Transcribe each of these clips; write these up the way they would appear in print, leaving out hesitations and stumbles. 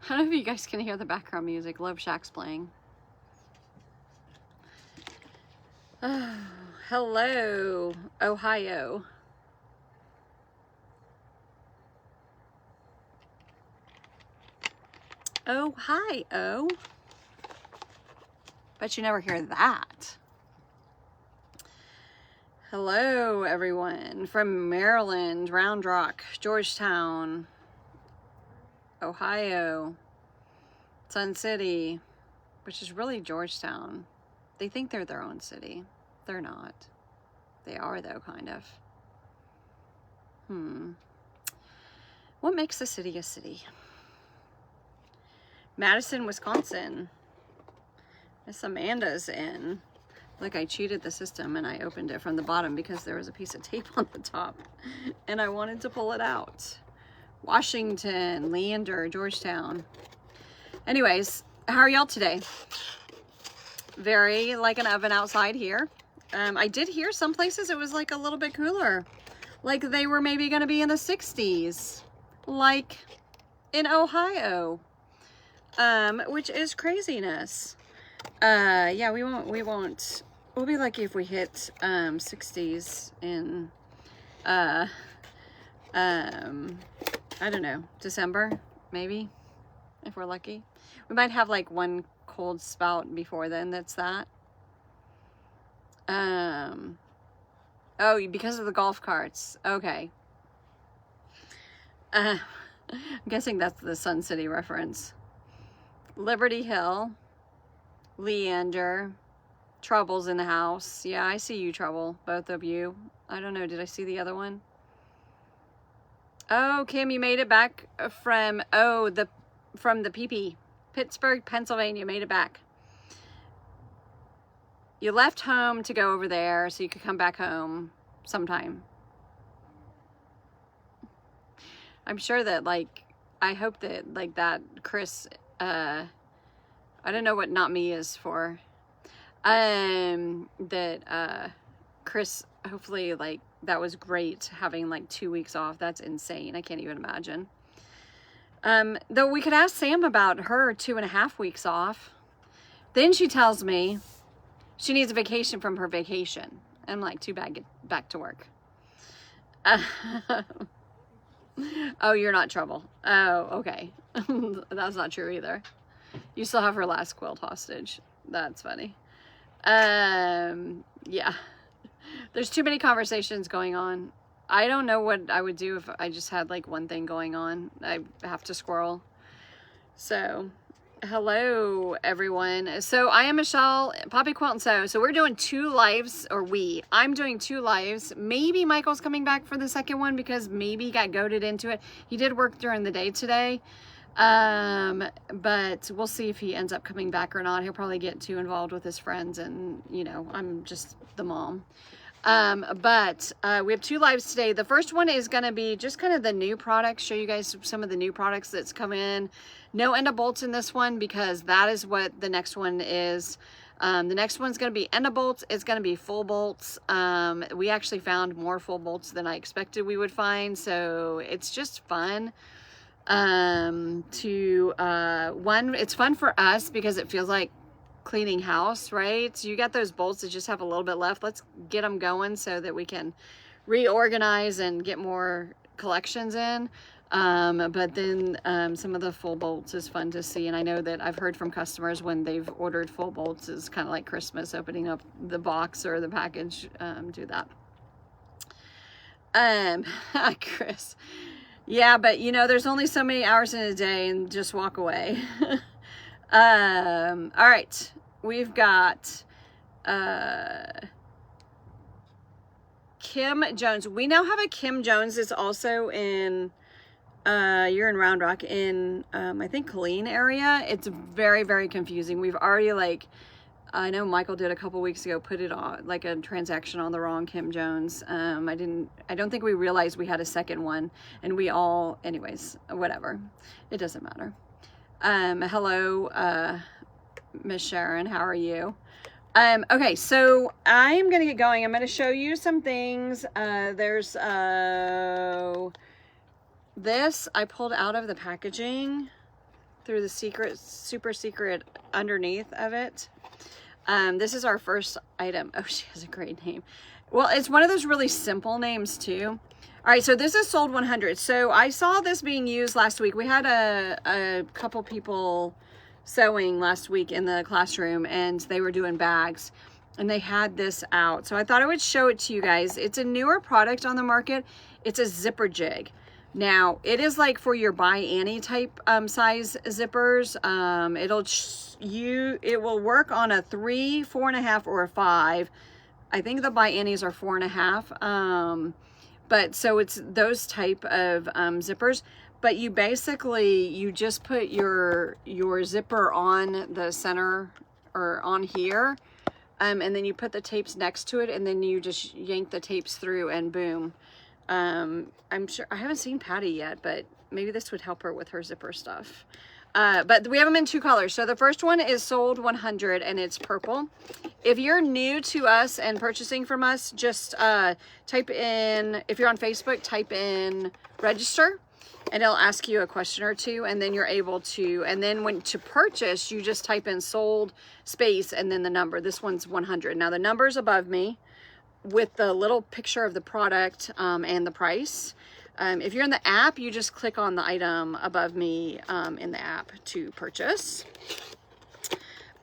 I don't know if you guys can hear the background music. Love Shack's playing. Oh, hello, Ohio. Oh, hi, oh. Bet you never hear that. Hello, everyone from Maryland, Round Rock, Georgetown, Ohio, Sun City, which is really Georgetown. They think they're their own city. They're not. They are, though, kind of. What makes a city a city? Madison, Wisconsin. Miss Amanda's in. Like, I cheated the system and I opened it from the bottom because there was a piece of tape on the top and I wanted to pull it out. Washington, Leander, Georgetown. Anyways, how are y'all today? Very like an oven outside here. I did hear some places it was like a little bit cooler. Like they were maybe going to be in the 60s. Like in Ohio. Which is craziness. Yeah, we won't. We'll be lucky if we hit 60s in I don't know, December maybe, if we're lucky. We might have like one cold spout before then. That's that. Oh, because of the golf carts. Okay. I'm guessing that's the Sun City reference. Liberty Hill, Leander, Trouble's in the house. Yeah, I see you, Trouble, both of you. I don't know, did I see the other one? Oh, Kim, you made it back from, from the PP. Pittsburgh, Pennsylvania, made it back. You left home to go over there so you could come back home sometime. I'm sure that, like, I hope that, like, that Chris, I don't know what not me is for. That Chris, hopefully, like, that was great having like 2 weeks off. That's insane. I can't even imagine. Though we could ask Sam about her 2.5 weeks off. Then she tells me she needs a vacation from her vacation. I'm like, too bad, get back to work. Oh, you're not Trouble. Oh, okay. That's not true either. You still have her last quilt hostage. That's funny. Yeah. There's too many conversations going on. I don't know what I would do if I just had like one thing going on. I have to squirrel. So, hello everyone. So I am Michelle, Poppy Quilt and Sew. So we're doing 2 lives, or I'm doing 2 lives. Maybe Michael's coming back for the second one because maybe he got goaded into it. He did work during the day today. But we'll see if he ends up coming back or not. He'll probably get too involved with his friends and, you know, I'm just the mom. But we have 2 lives today. The first one is going to be just kind of the new products, show you guys some of the new products that's come in. No end of bolts in this one because that is what the next one is. The next one's going to be end of bolts. It's going to be full bolts. We actually found more full bolts than I expected we would find. So it's just fun. It's fun for us because it feels like cleaning house, right? So you got those bolts that just have a little bit left. Let's get them going so that we can reorganize and get more collections in. But then some of the full bolts is fun to see, and I know that I've heard from customers when they've ordered full bolts is kind of like Christmas, opening up the box or the package. Do that. Chris. Yeah, but you know, there's only so many hours in a day, and just walk away. All right, we've got Kim Jones. We now have a Kim Jones that's also in you're in Round Rock in I think Colleen area. It's very, very confusing. We've already, like, I know Michael did a couple weeks ago, put it on like a transaction on the wrong Kim Jones. I don't think we realized we had a second one, and we all, anyways, whatever, it doesn't matter. Hello, Miss Sharon, how are you? Okay, so I'm gonna get going. I'm gonna show you some things. There's this I pulled out of the packaging. through the super secret underneath of it. This is our first item. Oh, she has a great name. Well, it's one of those really simple names too. All right, so this is sold 100. So I saw this being used last week. We had a couple people sewing last week in the classroom, and they were doing bags, and they had this out. So I thought I would show it to you guys. It's a newer product on the market. It's a zipper jig. Now, it is like for your By Annie type size zippers. It will work on a 3, 4.5, or a 5. I think the By Annies are 4.5. But so it's those type of zippers. But you basically, you just put your zipper on the center or on here. And then you put the tapes next to it, and then you just yank the tapes through, and boom. I'm sure, I haven't seen Patty yet, but maybe this would help her with her zipper stuff. But we have them in 2 colors. So the first one is sold 100, and it's purple. If you're new to us and purchasing from us, just type in, if you're on Facebook, type in register, and it'll ask you a question or two, and then you're able to, and then when to purchase, you just type in sold space and then the number. This one's 100. Now the number's above me with the little picture of the product and the price. If you're in the app, you just click on the item above me in the app to purchase.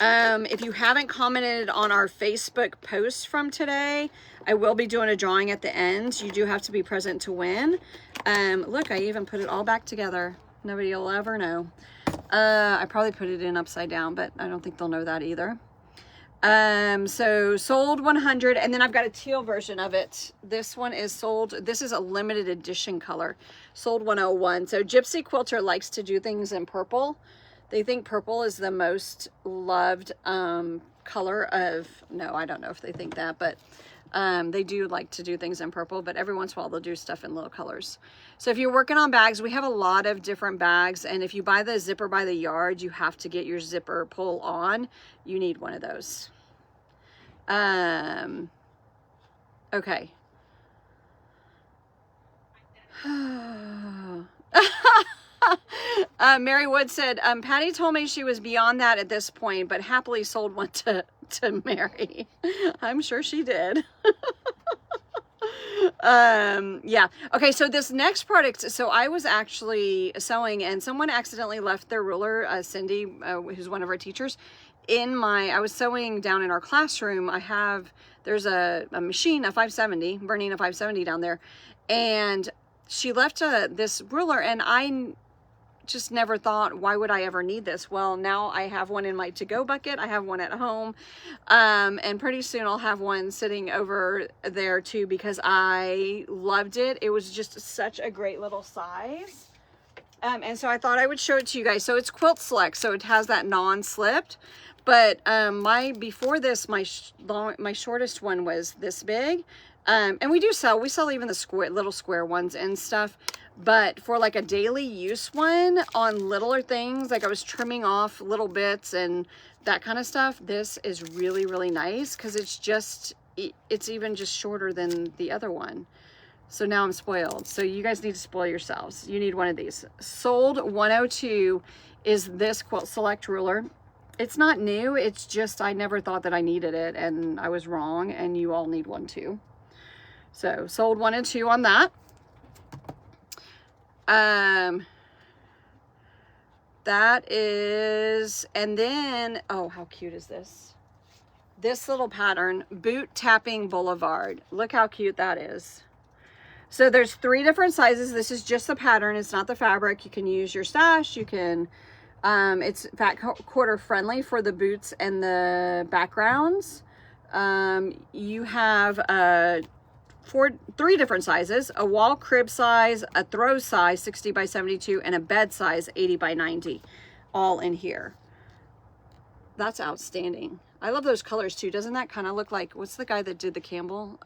If you haven't commented on our Facebook post from today, I will be doing a drawing at the end. You do have to be present to win. Look, I even put it all back together. Nobody will ever know. I probably put it in upside down, but I don't think they'll know that either. So sold 100, and then I've got a teal version of it. This one is sold, this is a limited edition color, sold 101. So Gypsy Quilter likes to do things in purple. They think purple is the most loved color of, no, I don't know if they think that, but they do like to do things in purple, but every once in a while they'll do stuff in little colors. So if you're working on bags, we have a lot of different bags, and if you buy the zipper by the yard, you have to get your zipper pull on. You need one of those. Okay. Mary Wood said, Patty told me she was beyond that at this point, but happily sold one to Mary. I'm sure she did. Yeah. Okay, so this next product, so I was actually sewing, and someone accidentally left their ruler, Cindy, who's one of our teachers, I was sewing down in our classroom. There's a machine, a 570, burning a 570 down there, and she left this ruler, and I just never thought, why would I ever need this? Well, now I have one in my to-go bucket. I have one at home, and pretty soon I'll have one sitting over there too, because I loved it. It was just such a great little size. And so I thought I would show it to you guys. So it's Quilt Select, so it has that non-slipped. But before this, my shortest one was this big. And we sell even the little square ones and stuff. But for like a daily use one on littler things, like I was trimming off little bits and that kind of stuff, this is really, really nice, because it's even just shorter than the other one. So now I'm spoiled. So you guys need to spoil yourselves. You need one of these. Sold 102 is this Quilt Select ruler. It's not new. It's just I never thought that I needed it, and I was wrong, and you all need one too. So sold 102 on that. That is, and then, oh, how cute is this? This little pattern, Boot Tapping Boulevard. Look how cute that is. So there's 3 different sizes. This is just the pattern. It's not the fabric. You can use your stash. You can, it's fat quarter friendly for the boots and the backgrounds. You have 3 different sizes: a wall crib size, a throw size 60 by 72, and a bed size 80 by 90, all in here. That's outstanding. I love those colors too. Doesn't that kind of look like, what's the guy that did the Campbell?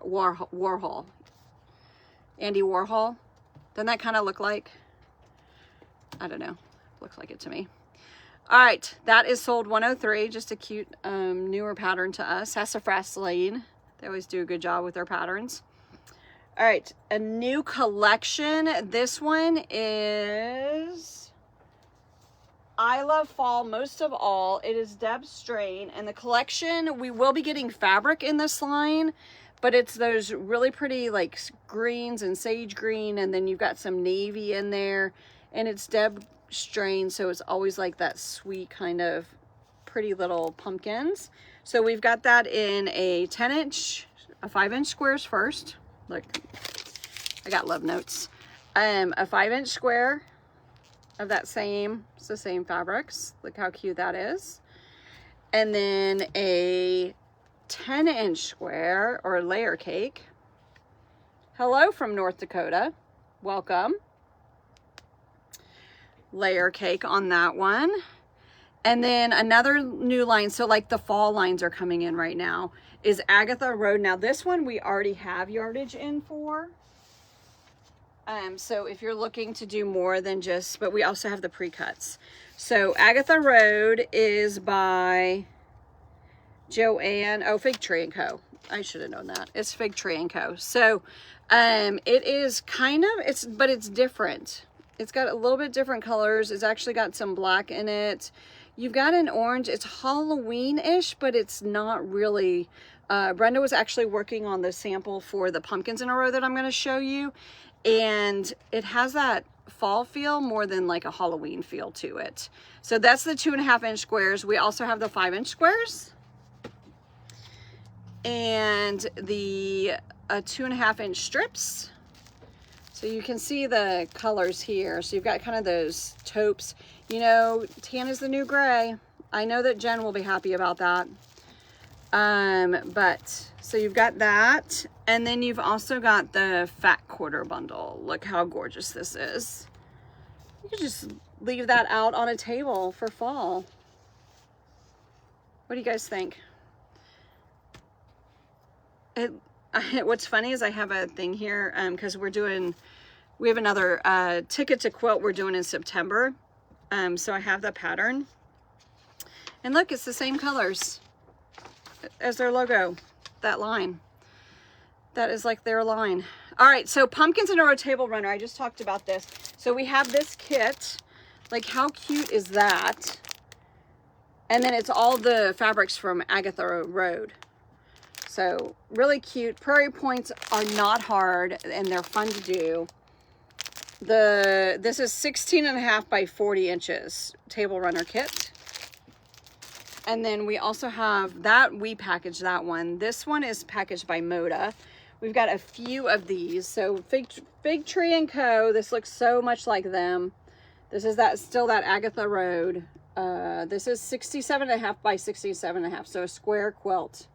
Warhol. Andy Warhol. Doesn't that kind of look like? I don't know. Looks like it to me. All right, that is sold 103. Just a cute newer pattern to us. Sassafras Lane. They always do a good job with their patterns. All right, a new collection. This one is I Love Fall most of all. It is Deb Strain, and the collection, we will be getting fabric in this line, but it's those really pretty like greens and sage green, and then you've got some navy in there, and it's Deb Strain, so it's always like that sweet kind of pretty little pumpkins. So we've got that in a 10-inch, a 5-inch squares first. Look, I got love notes. A 5-inch square of that same, it's the same fabrics. Look how cute that is. And then a 10-inch square or layer cake. Hello from North Dakota. Welcome. Layer cake on that one. And then another new line, so like the fall lines are coming in right now, is Agatha Road. Now this one we already have yardage in for. So if you're looking to do more than just, but we also have the pre-cuts. So Agatha Road is by Joanne, oh, Fig Tree & Co. I should have known that. It's Fig Tree & Co. So it is kind of, but it's different. It's got a little bit different colors. It's actually got some black in it. You've got an orange. It's Halloween-ish, but it's not really. Brenda was actually working on the sample for the pumpkins in a row that I'm going to show you. And it has that fall feel more than like a Halloween feel to it. So that's the 2.5-inch squares. We also have the 5-inch squares. And the 2.5-inch strips. So you can see the colors here. So you've got kind of those taupes. You know, tan is the new gray. I know that Jen will be happy about that. But so you've got that, and then you've also got the fat quarter bundle. Look how gorgeous this is. You could just leave that out on a table for fall. What do you guys think? What's funny is I have a thing here because we have another ticket to quilt we're doing in September. So I have the pattern, and look, it's the same colors as their logo, that line. That is like their line. All right, so pumpkins in a row table runner. I just talked about this. So we have this kit. Like, how cute is that? And then it's all the fabrics from Agatha Road. So really cute. Prairie points are not hard, and they're fun to do. This is 16.5 by 40 inches table runner kit. And then we also have that, we packaged that one. This one is packaged by Moda. We've got a few of these. So Fig Tree & Co. This looks so much like them. This is still that Agatha Road. This is 67.5 by 67.5. So a square quilt.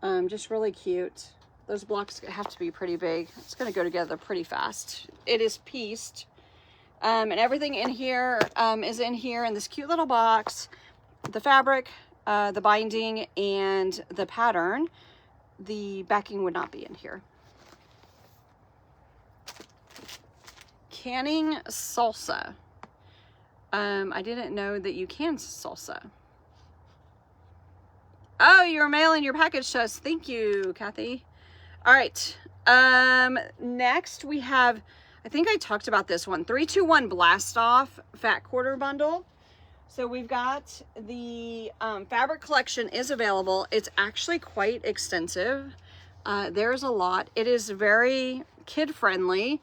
Just really cute. Those blocks have to be pretty big. It's going to go together pretty fast. It is pieced. And everything in here is in here in this cute little box. The fabric, the binding, and the pattern. The backing would not be in here. Canning salsa. I didn't know that you can salsa. Oh, you're mailing your package to us. Thank you, Kathy. All right. Next we have, I think I talked about this one, 321 Blast Off Fat Quarter Bundle. So we've got the fabric collection is available. It's actually quite extensive. There's a lot. It is very kid friendly,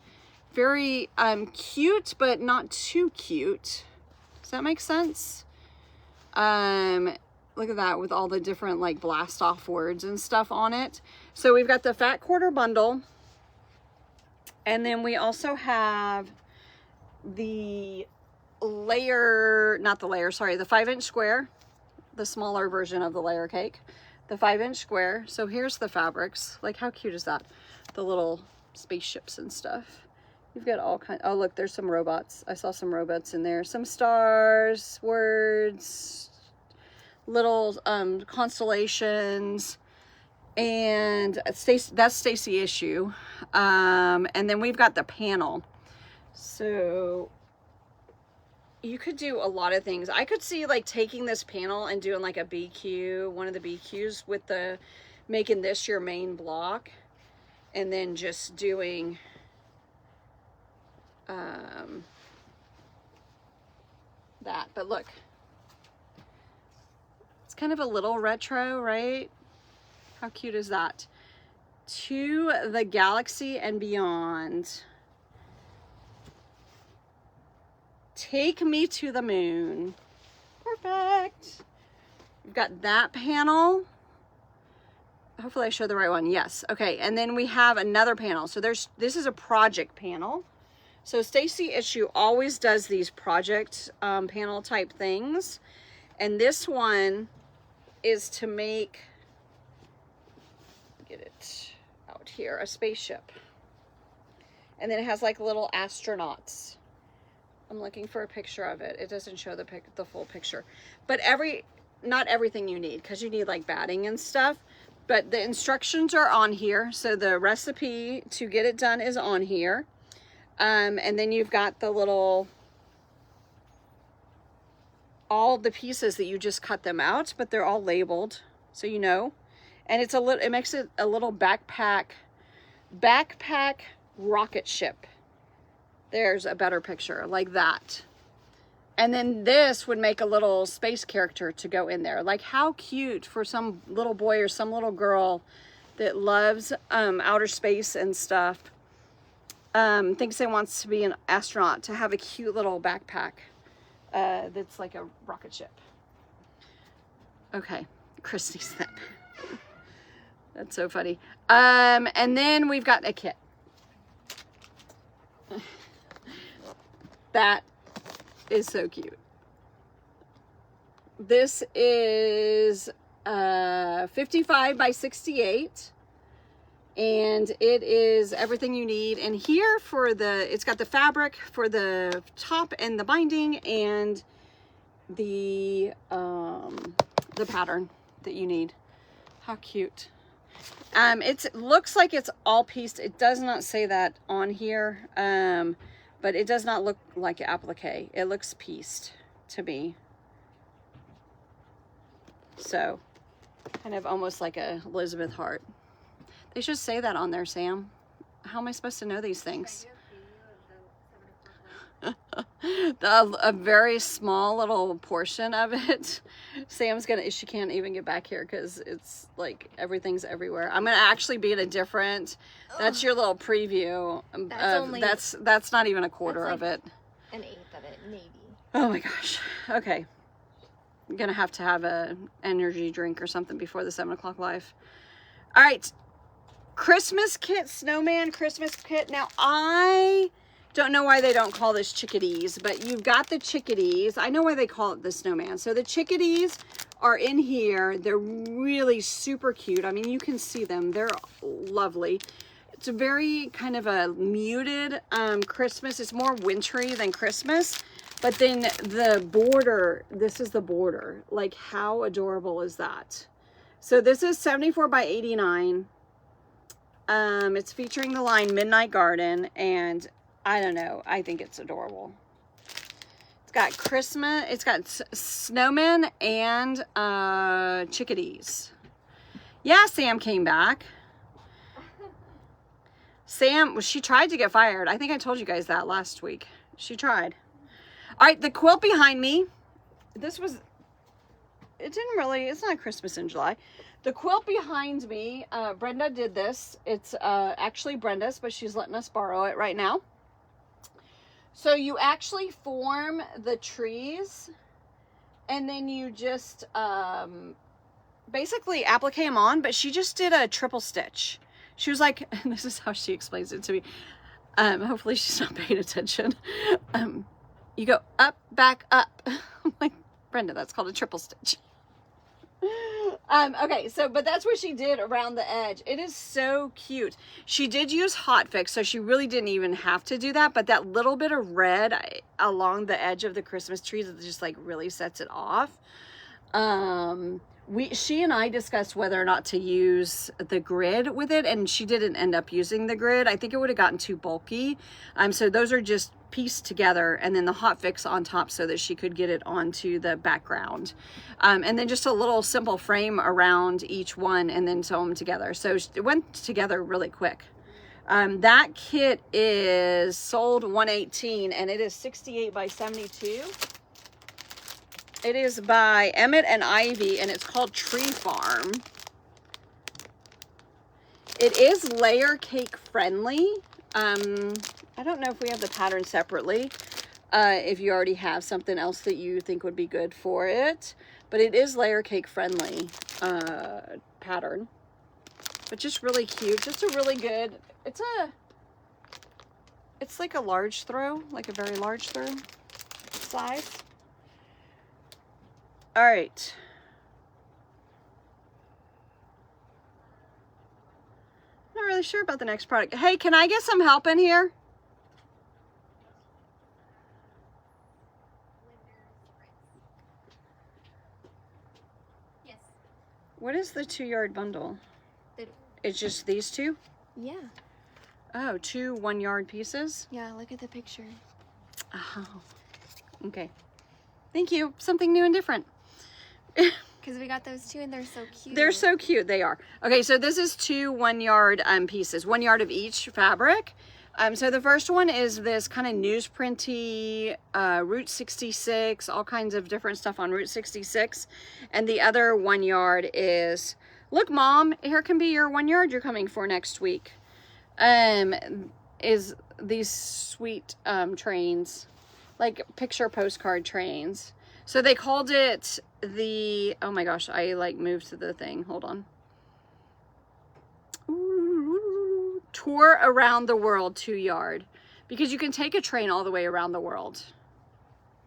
very cute, but not too cute. Does that make sense? Look at that with all the different like blast off words and stuff on it. So we've got the fat quarter bundle. And then we also have the layer, not the layer, sorry, the 5-inch square, the smaller version of the layer cake, the 5-inch square. So here's the fabrics. Like, how cute is that? The little spaceships and stuff. You've got all kinds. Oh, look, there's some robots. I saw some robots in there. Some stars, words, little constellations, and that's Stacy Issue. And then we've got the panel. So you could do a lot of things. I could see like taking this panel and doing like a BQ, one of the BQs with making this your main block. and then just doing that. But look, it's kind of a little retro, right? How cute is that? To the galaxy and beyond. Take me to the moon. Perfect. We've got that panel. Hopefully I showed the right one. Yes. Okay. And then we have another panel. So this is a project panel. So Stacy Issue always does these project panel type things. And this one is to make, get it out here, a spaceship. And then it has like little astronauts. I'm looking for a picture of it. It doesn't show the full picture. But not everything you need, because you need like batting and stuff. But the instructions are on here. So the recipe to get it done is on here. And then you've got the little, all the pieces that you just cut them out, but they're all labeled, so you know. And it's it makes it a little backpack rocket ship. There's a better picture, like that. And then this would make a little space character to go in there. Like, how cute for some little boy or some little girl that loves outer space and stuff. Thinks they wants to be an astronaut, to have a cute little backpack that's like a rocket ship. Okay, Christy's that. That's so funny. And then we've got a kit. That is so cute. This is 55 by 68. And it is everything you need. And here for it's got the fabric for the top and the binding and the pattern that you need. How cute. It looks like it's all pieced. It does not say that on here, but it does not look like applique. It looks pieced to me. So kind of almost like a Elizabeth heart. They should say that on there, Sam. How am I supposed to know these things? A very small little portion of it. Sam's she can't even get back here because it's like everything's everywhere. I'm gonna actually be in a different, that's your little preview. That's not even a quarter of it. An eighth of it, maybe. Oh my gosh. Okay. I'm gonna have to have an energy drink or something before the 7 o'clock live. All right. Christmas kit, snowman Christmas kit. Now, I don't know why they don't call this chickadees, but you've got the chickadees. I know why they call it the snowman. So the chickadees are in here. They're really super cute. I mean, you can see them. They're lovely. It's a very kind of a muted Christmas. It's more wintry than Christmas. But then the border, this is the border. Like, how adorable is that? So this is 74 by 89. It's featuring the line Midnight Garden, and I don't know, I think it's adorable. It's got Christmas, it's got snowmen and chickadees. Yeah, Sam came back. Sam, she tried to get fired. I think I told you guys that last week. She tried. All right, the quilt behind me. It's not Christmas in July. The quilt behind me, Brenda did this. It's actually Brenda's, but she's letting us borrow it right now. So you actually form the trees, and then you just basically applique them on, but she just did a triple stitch. She was like, and this is how she explains it to me. Hopefully she's not paying attention. You go up, back, up. I'm like, Brenda, that's called a triple stitch. Okay, so, but that's what she did around the edge. It is so cute. She did use Hot Fix, so she really didn't even have to do that, but that little bit of red along the edge of the Christmas trees, it just like really sets it off. She and I discussed whether or not to use the grid with it, and she didn't end up using the grid. I think it would have gotten too bulky. So those are just pieced together, and then the Hot Fix on top so that she could get it onto the background. And then just a little simple frame around each one, and then sew them together. So it went together really quick. That kit is sold $118 and it is 68 by 72. It is by Emmett and Ivy and it's called Tree Farm. It is layer cake friendly. I don't know if we have the pattern separately. If you already have something else that you think would be good for it. But it is layer cake friendly pattern. But just really cute. Just a really good, it's like a large throw, like a very large throw size. All right. Not really sure about the next product. Hey, can I get some help in here? Yes. What is the 2-yard bundle? It's just these two? Yeah. Oh, 2 1-yard pieces? Yeah, look at the picture. Oh, okay. Thank you. Something new and different. Because we got those two and they're so cute. They're so cute. They are. Okay, so this is 2 1-yard pieces, 1 yard of each fabric. So the first one is this kind of newsprinty Route 66, all kinds of different stuff on Route 66. And the other 1 yard is, look, Mom, here can be your 1 yard you're coming for next week. Is these sweet trains, like picture postcard trains. So they called it the, oh my gosh, I like moved to the thing. Hold on. Ooh, tour around the world 2 yard, because you can take a train all the way around the world.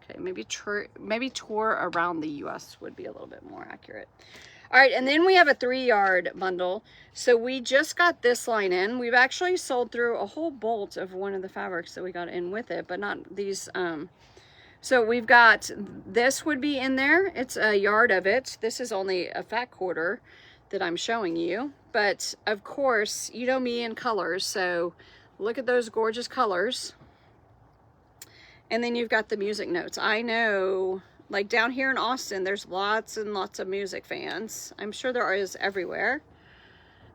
Okay, maybe tour around the US would be a little bit more accurate. All right, and then we have a 3 yard bundle. So we just got this line in. We've actually sold through a whole bolt of one of the fabrics that we got in with it, but not these. So we've got, this would be in there. It's a yard of it. This is only a fat quarter that I'm showing you. But of course, you know me in colors. So look at those gorgeous colors. And then you've got the music notes. I know, like down here in Austin, there's lots and lots of music fans. I'm sure there is everywhere.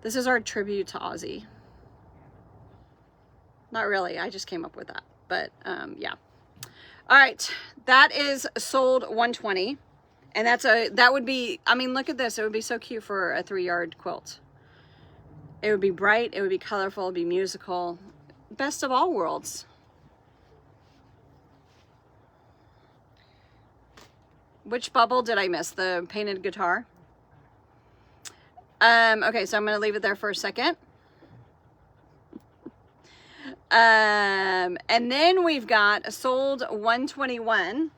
This is our tribute to Ozzy. Not really, I just came up with that. But yeah. All right, that is sold $120. And that would be, I mean, look at this. It would be so cute for a 3 yard quilt. It would be bright, it would be colorful, it would be musical. Best of all worlds. Which bubble did I miss? The painted guitar? Okay, so I'm gonna leave it there for a second. And then we've got sold $121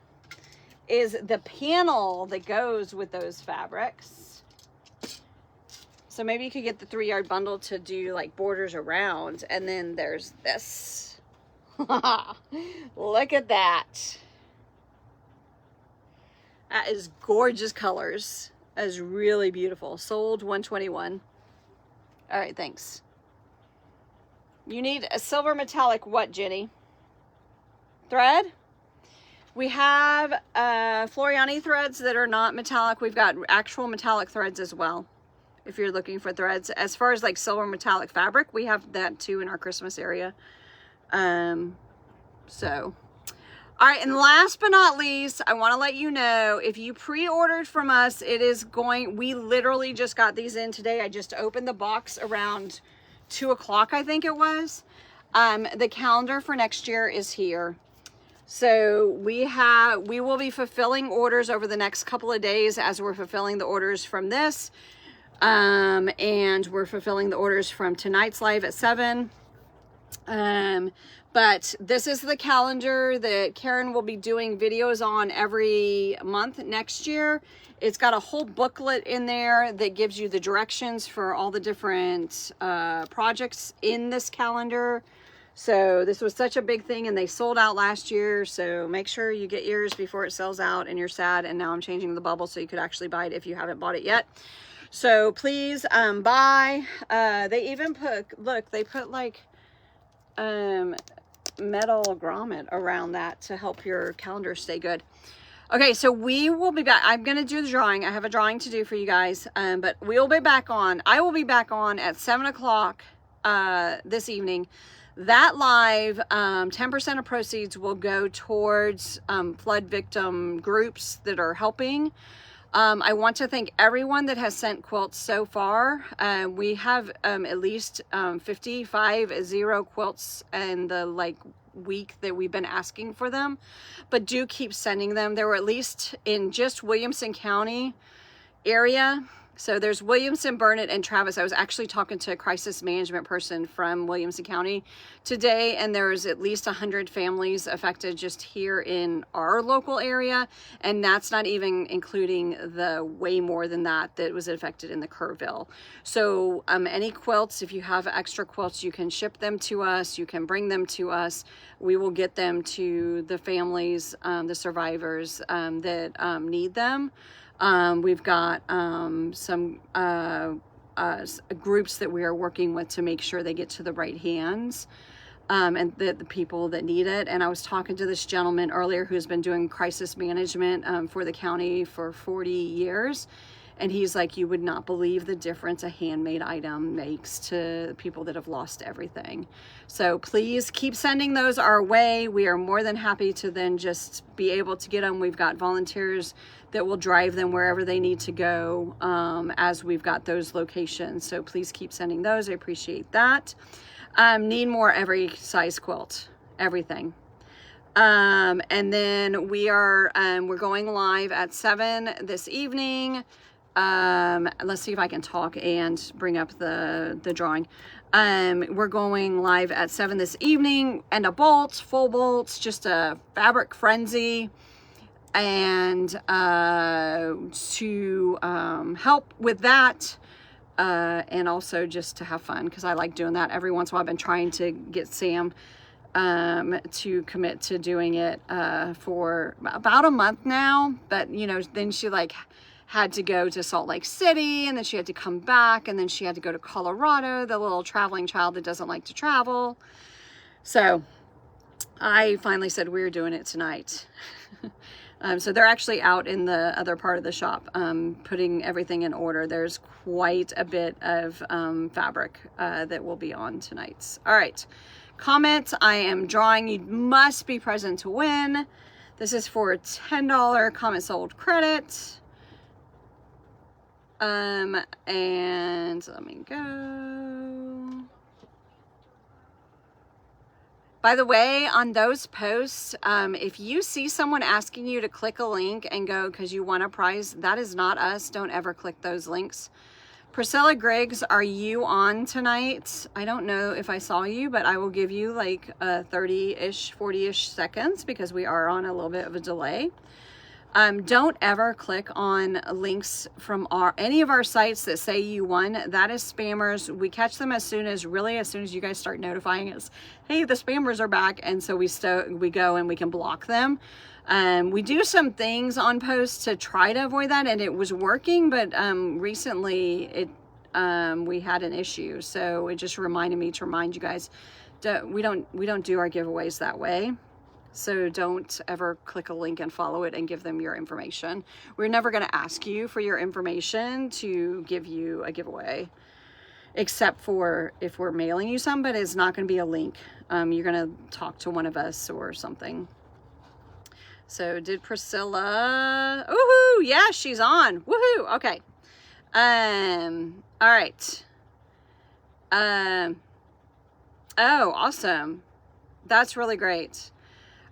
is the panel that goes with those fabrics. So maybe you could get the 3 yard bundle to do like borders around. And then there's this. Look at that. That is gorgeous colors. That is really beautiful. Sold $121. All right, thanks. You need a silver metallic what, Jenny? Thread? We have Floriani threads that are not metallic. We've got actual metallic threads as well, if you're looking for threads. As far as like silver metallic fabric, we have that too in our Christmas area. So, all right, and last but not least, I want to let you know, if you pre-ordered from us, it is going, we literally just got these in today. I just opened the box around 2 o'clock, I think it was. The calendar for next year is here. So we will be fulfilling orders over the next couple of days as we're fulfilling the orders from this. And we're fulfilling the orders from tonight's live at 7. But this is the calendar that Karen will be doing videos on every month next year. It's got a whole booklet in there that gives you the directions for all the different projects in this calendar. So this was such a big thing and they sold out last year. So make sure you get yours before it sells out and you're sad. And now I'm changing the bubble so you could actually buy it if you haven't bought it yet. So please buy. They even put, look, they put like metal grommet around that to help your calendar stay good. Okay, so we will be back. I'm going to do the drawing. I have a drawing to do for you guys, but we'll be back on. I will be back on at 7 o'clock this evening. That live, 10% of proceeds will go towards flood victim groups that are helping. I want to thank everyone that has sent quilts so far. We have at least 55 quilts in the week that we've been asking for them, but do keep sending them. There were at least in just Williamson County area. So there's Williamson, Burnett, and Travis. I was actually talking to a crisis management person from Williamson County today, and there's at least 100 families affected just here in our local area, and that's not even including the way more than that was affected in the Kerrville. So any quilts, if you have extra quilts, you can ship them to us, you can bring them to us. We will get them to the families, the survivors that need them. We've got some groups that we are working with to make sure they get to the right hands, and the people that need it. And I was talking to this gentleman earlier who's been doing crisis management for the county for 40 years. And he's like, you would not believe the difference a handmade item makes to people that have lost everything. So please keep sending those our way. We are more than happy to then just be able to get them. We've got volunteers that will drive them wherever they need to go, as we've got those locations. So please keep sending those. I appreciate that. Need more every size quilt, everything. And then we're going live at 7 this evening. Let's see if I can talk and bring up the drawing. We're going live at 7 this evening, and a bolts, full bolts, just a fabric frenzy. And to help with that, and also just to have fun, because I like doing that every once in a while. I've been trying to get Sam to commit to doing it for about a month now, but then she had to go to Salt Lake City, and then she had to come back, and then she had to go to Colorado, the little traveling child that doesn't like to travel. So I finally said, we're doing it tonight. So they're actually out in the other part of the shop, putting everything in order. There's quite a bit of fabric that will be on tonight. All right, comment, I am drawing. You must be present to win. This is for a $10 comment sold credit. And let me go. By the way, on those posts, if you see someone asking you to click a link and go because you want a prize, that is not us. Don't ever click those links. Priscilla Griggs, are you on tonight? I don't know if I saw you, but I will give you 30-ish, 40-ish seconds because we are on a little bit of a delay. Don't ever click on links from any of our sites that say you won. That is spammers. We catch them as soon as you guys start notifying us, hey, the spammers are back. And so we go and we can block them. We do some things on posts to try to avoid that, and it was working, but recently we had an issue. So it just reminded me to remind you guys, we don't do our giveaways that way. So don't ever click a link and follow it and give them your information. We're never going to ask you for your information to give you a giveaway, except for if we're mailing you some, but it's not going to be a link. You're going to talk to one of us or something. So did Priscilla? Woohoo! Yeah, she's on. Woohoo! Okay. All right. Oh, awesome. That's really great.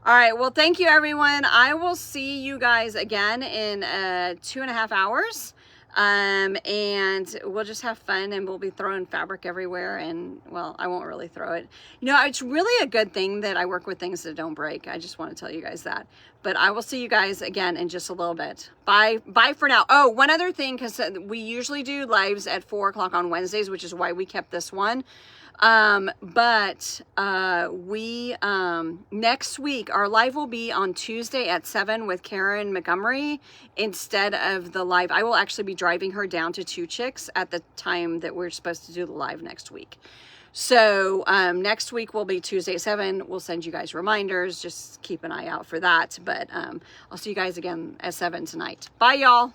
All right, well, thank you, everyone. I will see you guys again in 2.5 hours, and we'll just have fun, and we'll be throwing fabric everywhere, and, well, I won't really throw it. It's really a good thing that I work with things that don't break. I just want to tell you guys that. But I will see you guys again in just a little bit. Bye for now. Oh, one other thing, because we usually do lives at 4 o'clock on Wednesdays, which is why we kept this one. Next week, our live will be on Tuesday at 7 with Karen Montgomery instead of the live. I will actually be driving her down to Two Chicks at the time that we're supposed to do the live next week. So, next week will be Tuesday at 7. We'll send you guys reminders. Just keep an eye out for that. But, I'll see you guys again at 7 tonight. Bye, y'all.